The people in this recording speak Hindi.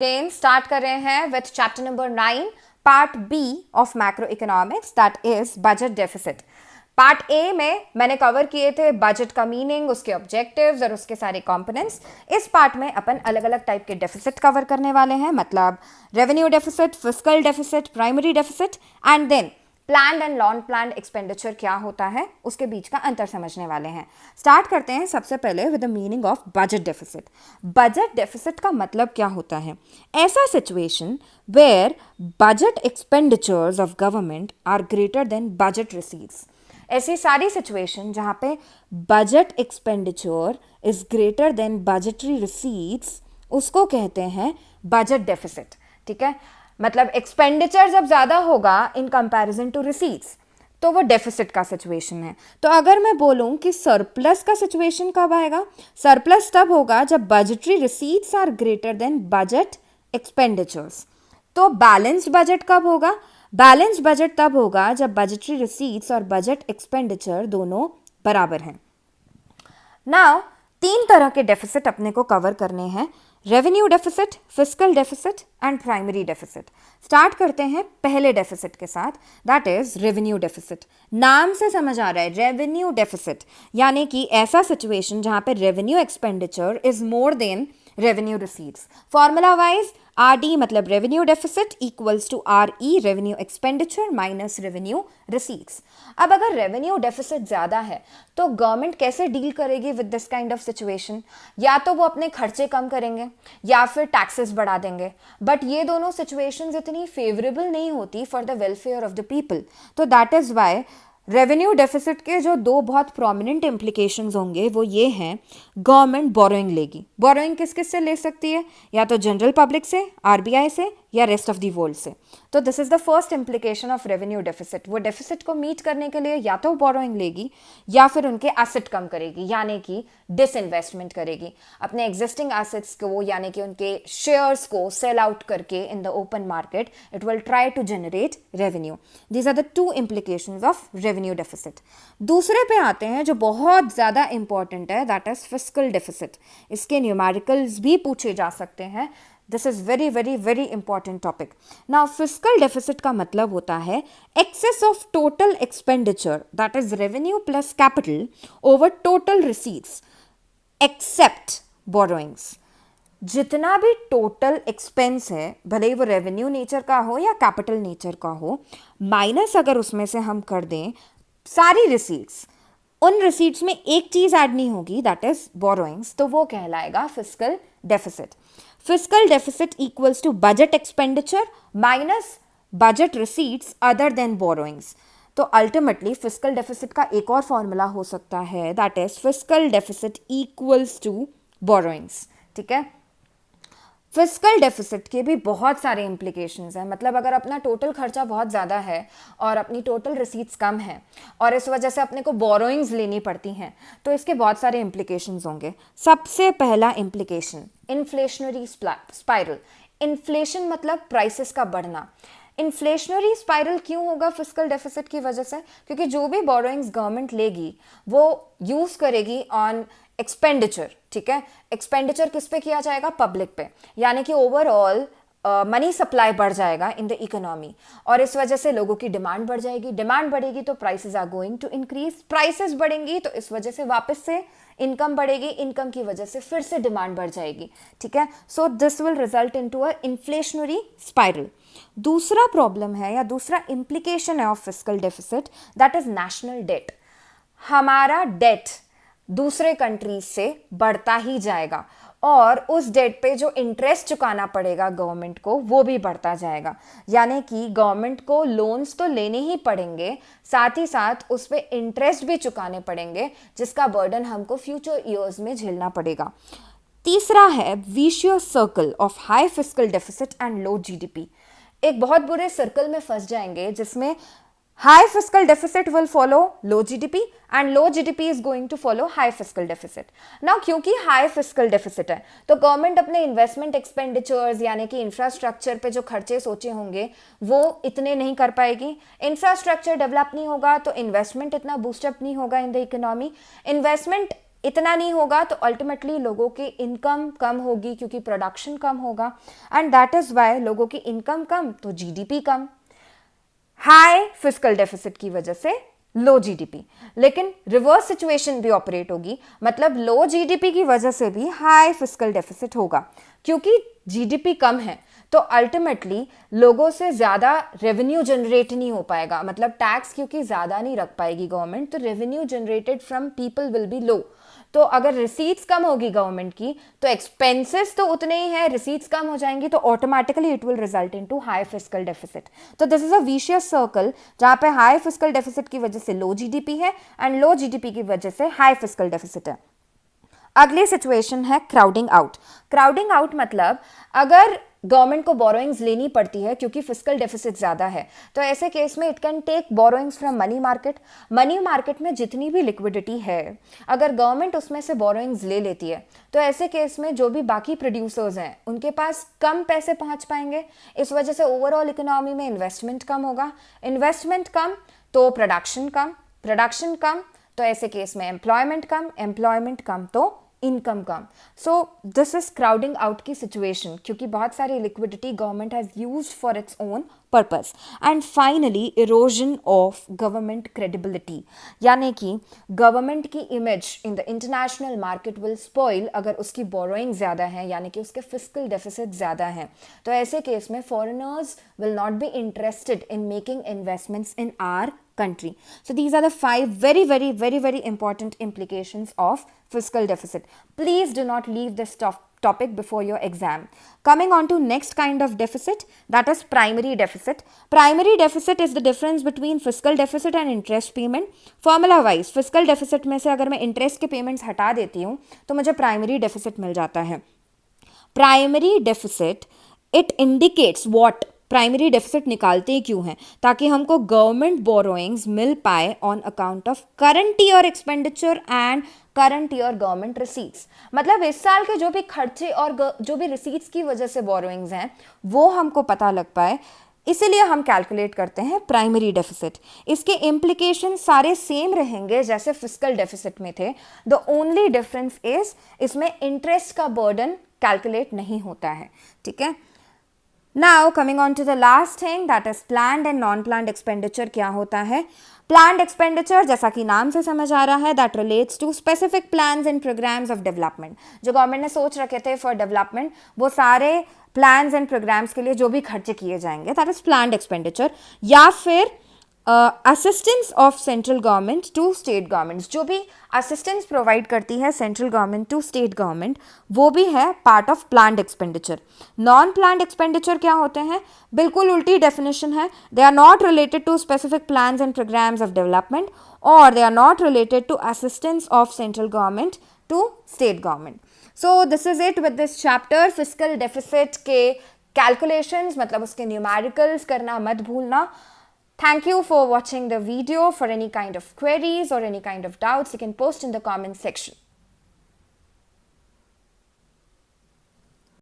अगेन स्टार्ट कर रहे हैं with chapter number 9 part B of macroeconomics that is budget deficit. Part A में मैंने कवर किए थे बजट का मीनिंग, उसके ऑब्जेक्टिव्स और उसके सारे कंपोनेंट्स। इस पार्ट में अपन अलग अलग टाइप के डेफिसिट कवर करने वाले हैं, मतलब revenue deficit, fiscal deficit, primary deficit and then planned and non planned expenditure क्या होता है, उसके बीच का अंतर समझने वाले हैं। स्टार्ट करते हैं सबसे पहले with the meaning of budget deficit. Budget deficit का मतलब क्या होता है? ऐसा situation where budget expenditures of government are greater than budget receipts. ऐसी सारी सिचुएशन जहां पे budget expenditure is greater than budgetary receipts, उसको कहते हैं बजट डेफिसिट। ठीक है, मतलब एक्सपेंडिचर जब ज्यादा होगा इन कंपैरिजन टू रिसीट्स तो वो डेफिसिट का सिचुएशन है। तो अगर मैं बोलूं कि सरप्लस का सिचुएशन कब आएगा, सरप्लस तब होगा जब budgetary receipts are greater than budget expenditures. तो बैलेंस्ड बजट कब होगा? बैलेंस्ड बजट तब होगा जब बजटरी रिसीट्स और बजट एक्सपेंडिचर दोनों बराबर हैं। नाउ 3 तरह के डेफिसिट अपने को कवर करने हैं, revenue deficit, fiscal deficit and primary deficit. Start करते हैं पहले डेफिसिट के साथ, दैट इज रेवेन्यू डेफिसिट। नाम से समझ आ रहा है रेवेन्यू डेफिसिट, यानी कि ऐसा सिचुएशन जहां पे revenue expenditure is more than revenue receipts. Formula wise RD मतलब revenue deficit equals to RE revenue expenditure minus revenue receipts. अब अगर रेवेन्यू डेफिसिट ज्यादा है तो गवर्नमेंट कैसे डील करेगी with this kind of situation? या तो वो अपने खर्चे कम करेंगे या फिर टैक्सेस बढ़ा देंगे, बट ये दोनों सिचुएशंस इतनी फेवरेबल नहीं होती for the welfare of the people. तो that is why revenue deficit के जो 2 बहुत प्रोमिनेंट इम्प्लीकेशंस होंगे वो ये हैं, गवर्नमेंट बोरोइंग लेगी। बोरोइंग किस किस से ले सकती है? या तो जनरल पब्लिक से, RBI से, या रेस्ट ऑफ द वर्ल्ड से। तो this is the first implication of revenue deficit. वो डेफिसिट को मीट करने के लिए या तो बोरोइंग लेगी या फिर उनके एसेट कम करेगी, यानी कि डिसइन्वेस्टमेंट करेगी। अपने एग्जिस्टिंग एसेट्स को यानी कि उनके शेयर्स को सेल आउट करके in the open market it will try to generate revenue. These are the 2 implications of revenue deficit. दूसरे पे आते हैं जो बहुत ज़्यादा इंपॉर्टेंट है, दैट इज फिस्कल डेफिसिट। इसके न्यूमेरिकल्स भी पूछे जा सकते हैं। This is very very very important topic. Now fiscal deficit का मतलब होता है excess of total expenditure, that is revenue plus capital over total receipts except borrowings. जितना भी टोटल एक्सपेंस है, भले ही वो रेवेन्यू नेचर का हो या कैपिटल नेचर का हो, माइनस अगर उसमें से हम कर दें सारी रिसीट्स, उन रिसीट्स में एक चीज ऐड नहीं होगी, दैट इज बोरोइंग्स, तो वो कहलाएगा fiscal deficit. Fiscal deficit equals to budget expenditure minus budget receipts other than borrowings. तो अल्टीमेटली फिस्कल डेफिसिट का एक और फॉर्मूला हो सकता है, that is fiscal deficit equals to borrowings. ठीक है, फिस्कल डेफिसिट के भी बहुत सारे इम्प्लीकेशंस हैं। मतलब अगर अपना टोटल खर्चा बहुत ज़्यादा है और अपनी टोटल रिसीट्स कम है और इस वजह से अपने को बोरोइंग्स लेनी पड़ती हैं, तो इसके बहुत सारे इम्प्लीकेशंस होंगे। सबसे पहला इम्प्लीकेशन इन्फ्लेशनरी स्पाइरल। इन्फ्लेशन मतलब प्राइसेस का बढ़ना। इन्फ्लेशनरी स्पाइरल क्यों होगा फिस्कल डेफिसिट की वजह से? क्योंकि जो भी बोरोइंग्स गवर्नमेंट लेगी वो यूज़ करेगी ऑन एक्सपेंडिचर। ठीक है, एक्सपेंडिचर किस पे किया जाएगा? पब्लिक पे, यानी कि ओवरऑल मनी सप्लाई बढ़ जाएगा इन द इकोनॉमी और इस वजह से लोगों की डिमांड बढ़ जाएगी। डिमांड बढ़ेगी तो prices are going to increase, prices बढ़ेंगी तो इस वजह से वापस से इनकम बढ़ेगी, इनकम की वजह से फिर से डिमांड बढ़ जाएगी। ठीक है, so this will result into a inflationary spiral. दूसरा प्रॉब्लम है या दूसरा इम्प्लीकेशन है of fiscal deficit, that is national debt. हमारा डेट दूसरे कंट्रीज से बढ़ता ही जाएगा और उस डेट पे जो इंटरेस्ट चुकाना पड़ेगा गवर्नमेंट को वो भी बढ़ता जाएगा। यानी कि गवर्नमेंट को लोन्स तो लेने ही पड़ेंगे, साथ ही साथ उस पे इंटरेस्ट भी चुकाने पड़ेंगे, जिसका बर्डन हमको फ्यूचर ईयर्स में झेलना पड़ेगा। तीसरा है vicious circle of high fiscal deficit and low GDP। एक बहुत बुरे सर्कल में फंस जाएंगे जिसमें high fiscal deficit will follow low GDP and low GDP is going to follow high fiscal deficit. Now क्योंकि high fiscal deficit है तो गवर्नमेंट अपने इन्वेस्टमेंट एक्सपेंडिचर्स यानी कि इंफ्रास्ट्रक्चर पे जो खर्चे सोचे होंगे वो इतने नहीं कर पाएगी। इंफ्रास्ट्रक्चर डेवलप नहीं होगा तो इन्वेस्टमेंट इतना बूस्टअप नहीं होगा इन द इकोनॉमी। इन्वेस्टमेंट इतना नहीं होगा तो अल्टीमेटली लोगों की इनकम कम होगी क्योंकि प्रोडक्शन कम होगा, एंड दैट इज वाई लोगों की इनकम कम तो जीडीपी कम, हाई फिस्कल डेफिसिट की वजह से लो जीडीपी। लेकिन रिवर्स सिचुएशन भी ऑपरेट होगी, मतलब लो जीडीपी की वजह से भी हाई फिस्कल डेफिसिट होगा, क्योंकि जीडीपी कम है तो अल्टीमेटली लोगों से ज़्यादा रेवेन्यू जनरेट नहीं हो पाएगा, मतलब टैक्स क्योंकि ज़्यादा नहीं रख पाएगी गवर्नमेंट, तो revenue generated from people will be low. तो अगर रिसीट्स कम होगी गवर्नमेंट की तो एक्सपेंसेस तो उतने ही हैं, रिसीट्स कम हो जाएंगी तो automatically it will result into high fiscal deficit. तो this is a vicious circle जहां पे हाई फिस्कल डेफिसिट की वजह से लो जीडीपी है एंड लो जीडीपी की वजह से हाई फिस्कल डेफिसिट है। अगली सिचुएशन है क्राउडिंग आउट। क्राउडिंग आउट मतलब अगर गवर्नमेंट को बोरोइंग्स लेनी पड़ती है क्योंकि फिस्कल डेफिसिट ज़्यादा है, तो ऐसे केस में it can take borrowings from money market. Money market में जितनी भी लिक्विडिटी है अगर गवर्नमेंट उसमें से बोरोइंग्स ले लेती है तो ऐसे केस में जो भी बाकी प्रोड्यूसर्स हैं उनके पास कम पैसे पहुंच पाएंगे, इस वजह से ओवरऑल इकोनॉमी में इन्वेस्टमेंट कम होगा, इन्वेस्टमेंट कम तो प्रोडक्शन कम, प्रोडक्शन कम तो ऐसे केस में एम्प्लॉयमेंट कम, एम्प्लॉयमेंट कम तो income come. So this is crowding out की सिचुएशन क्योंकि बहुत सारी liquidity government has used for its own purpose. And finally erosion of government credibility, यानी कि गवर्नमेंट की image in the international market will spoil अगर उसकी बोरोइंग ज़्यादा है, यानी कि उसके फिस्कल डेफिसिट ज़्यादा हैं, तो ऐसे केस में foreigners will not be interested in making investments in are country. So these are the 5 very important implications of fiscal deficit. Please do not leave this topic before your exam. Coming on to next kind of deficit, that is primary deficit. Primary deficit is the difference between fiscal deficit and interest payment. Formula wise fiscal deficit में से अगर मैं interest के payments हटा देती हूँ तो मुझे primary deficit मिल जाता है। Primary deficit it indicates what, primary deficit निकालते ही क्यों हैं, ताकि हमको गवर्नमेंट बोरोइंग्स मिल पाए on account of current year expenditure and current year government receipts. मतलब इस साल के जो भी खर्चे और जो भी रिसीट्स की वजह से बोरोइंग्स हैं वो हमको पता लग पाए, इसीलिए हम कैलकुलेट करते हैं प्राइमरी डेफिसिट। इसके इम्प्लीकेशन सारे सेम रहेंगे जैसे फिस्कल डेफिसिट में थे, द ओनली डिफरेंस इज इसमें इंटरेस्ट का बर्डन कैलकुलेट नहीं होता है, ठीक है। Now coming on to the last thing, that is planned and non-planned expenditure क्या होता है। Planned expenditure जैसा कि नाम से समझ आ रहा है that relates to specific plans and programs of development। जो गवर्नमेंट ने सोच रखे थे for development वो सारे plans and programs के लिए जो भी खर्चे किए जाएंगे that is planned expenditure, या फिर assistance of central government to state governments, जो भी असिस्टेंस प्रोवाइड करती है central government to state government वो भी है part of planned expenditure. Non planned expenditure क्या होते हैं, बिल्कुल उल्टी डेफिनेशन है, they are not related to specific plans and programmes of development और they are not related to assistance of central government to state government. So this is it with this chapter. Fiscal deficit के कैलकुलेशंस मतलब उसके न्यूमेरिकल्स करना मत भूलना। Thank you for watching the video. For any kind of queries or any kind of doubts, you can post in the comment section.